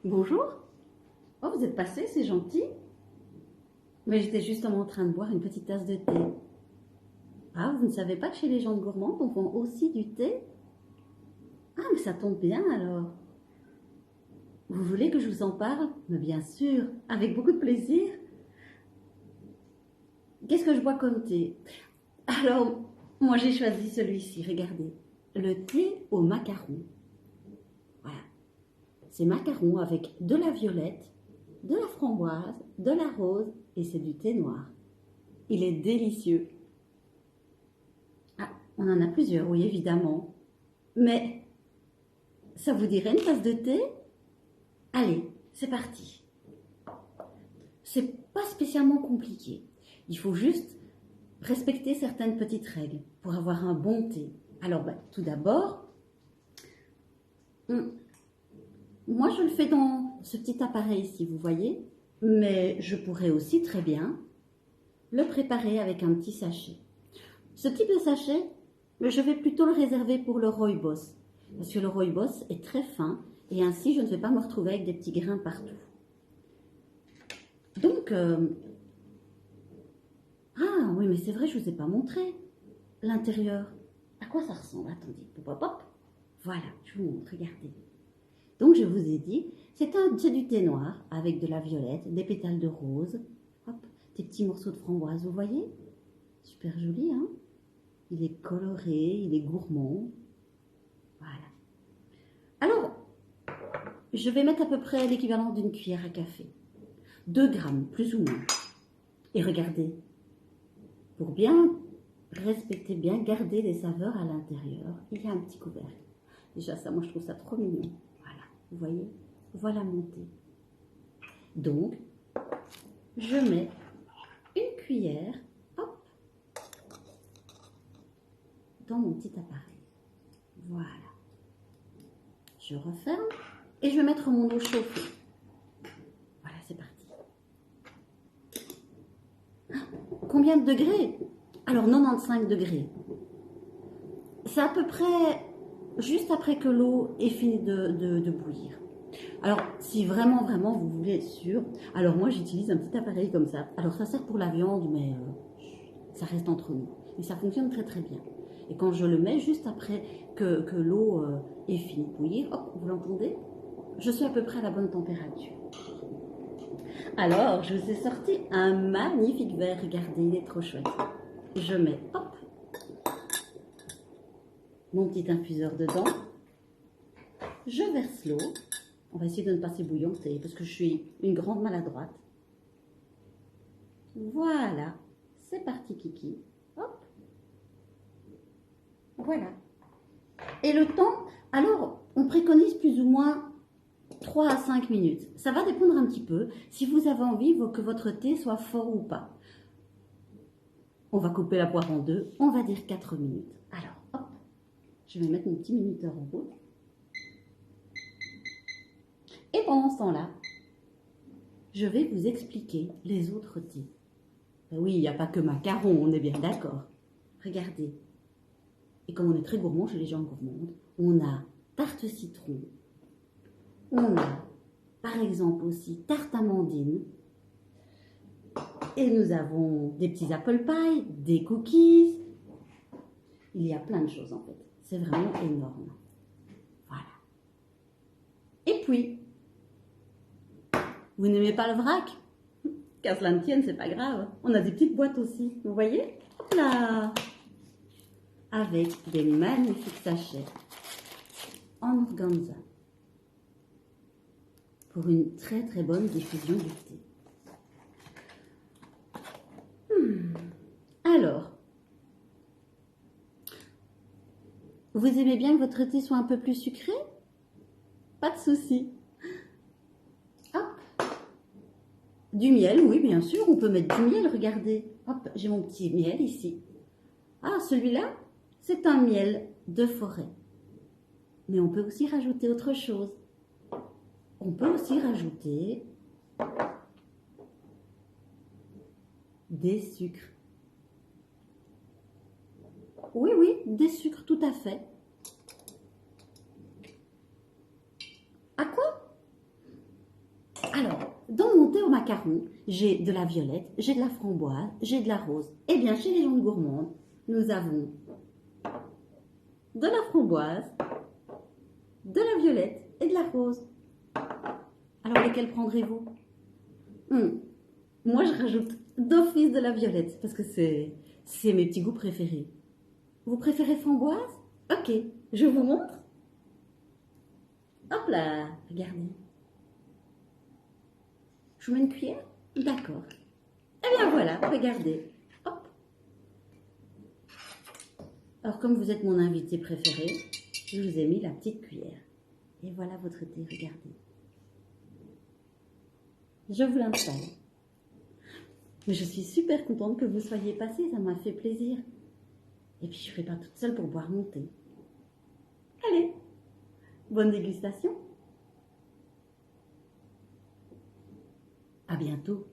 Bonjour. Oh, vous êtes passé, c'est gentil. Mais j'étais justement en train de boire une petite tasse de thé. Ah, vous ne savez pas que chez les gens de gourmands, on vend aussi du thé? Ah, mais ça tombe bien alors. Vous voulez que je vous en parle? Mais bien sûr, avec beaucoup de plaisir. Qu'est-ce que je bois comme thé? Alors, moi j'ai choisi celui-ci, regardez. Le thé au macaron. Voilà. C'est macaron avec de la violette, de la framboise, de la rose et c'est du thé noir. Il est délicieux. Ah, on en a plusieurs, oui, évidemment. Mais ça vous dirait une tasse de thé? Allez, c'est parti. C'est pas spécialement compliqué. Il faut juste respecter certaines petites règles pour avoir un bon thé. Alors, tout d'abord, moi je le fais dans ce petit appareil ici, vous voyez, mais je pourrais aussi très bien le préparer avec un petit sachet. Ce type de sachet, je vais plutôt le réserver pour le rooibos, parce que le rooibos est très fin et ainsi je ne vais pas me retrouver avec des petits grains partout. Donc, ah oui, mais c'est vrai, je ne vous ai pas montré l'intérieur. À quoi ça ressemble? Attendez, hop, hop, hop. Voilà, je vous montre, regardez. Donc, je vous ai dit, c'est du thé noir avec de la violette, des pétales de rose, hop, des petits morceaux de framboise, vous voyez? Super joli, hein? Il est coloré, il est gourmand. Voilà. Alors, je vais mettre à peu près l'équivalent d'une cuillère à café. 2 grammes, plus ou moins. Et regardez, pour bien respecter, bien garder les saveurs à l'intérieur, il y a un petit couvercle. Déjà ça, moi je trouve ça trop mignon. Voilà, vous voyez, voilà mon thé. Donc, je mets une cuillère, hop, dans mon petit appareil. Voilà. Je referme et je vais mettre mon eau chauffée. Voilà, c'est parti. Combien de degrés? Alors 95 degrés. C'est à peu près juste après que l'eau ait fini de bouillir. Alors, si vraiment, vraiment, vous voulez être sûr, alors moi, j'utilise un petit appareil comme ça. Alors, ça sert pour la viande, mais ça reste entre nous. Mais ça fonctionne très, très bien. Et quand je le mets juste après que l'eau ait fini de bouillir, hop, vous l'entendez? Je suis à peu près à la bonne température. Alors, je vous ai sorti un magnifique verre. Regardez, il est trop chouette. Je mets, hop, mon petit infuseur dedans. Je verse l'eau. On va essayer de ne pas s'ébouillanter parce que je suis une grande maladroite. Voilà, c'est parti Kiki. Hop, voilà. Et le temps, alors on préconise plus ou moins 3 à 5 minutes. Ça va dépendre un petit peu si vous avez envie que votre thé soit fort ou pas. On va couper la poire en deux, on va dire 4 minutes. Alors, hop, je vais mettre mon petit minuteur en route. Et pendant ce temps-là, je vais vous expliquer les autres thés. Ben oui, il n'y a pas que macaron, on est bien d'accord. Regardez. Et comme on est très gourmand chez les gens gourmandes, on a tarte citron. On a, par exemple, aussi tarte amandine. Et nous avons des petits apple pie, des cookies. Il y a plein de choses en fait. C'est vraiment énorme. Voilà. Et puis, vous n'aimez pas le vrac? Qu'à cela ne tienne, c'est pas grave. On a des petites boîtes aussi. Vous voyez? Hop là! Avec des magnifiques sachets en organza pour une très très bonne diffusion du thé. Alors, vous aimez bien que votre thé soit un peu plus sucré? Pas de souci. Hop, du miel, oui bien sûr, on peut mettre du miel, regardez. Hop, j'ai mon petit miel ici. Ah, celui-là, c'est un miel de forêt. Mais on peut aussi rajouter autre chose. On peut aussi rajouter des sucres. Oui, oui, des sucres, tout à fait. À quoi? Alors, dans mon thé au macaron, j'ai de la violette, j'ai de la framboise, j'ai de la rose. Eh bien, chez les gens gourmandes, nous avons de la framboise, de la violette et de la rose. Alors, lesquels prendrez-vous? Moi, je rajoute d'office de la violette parce que c'est mes petits goûts préférés. Vous préférez framboise? Ok, je vous montre. Hop là, regardez. Je vous mets une cuillère? D'accord. Eh bien voilà, regardez. Hop. Alors comme vous êtes mon invité préféré, je vous ai mis la petite cuillère. Et voilà votre thé, regardez. Je vous l'installe. Mais je suis super contente que vous soyez passé, ça m'a fait plaisir. Et puis je ne serai pas toute seule pour boire mon thé. Allez, bonne dégustation. À bientôt.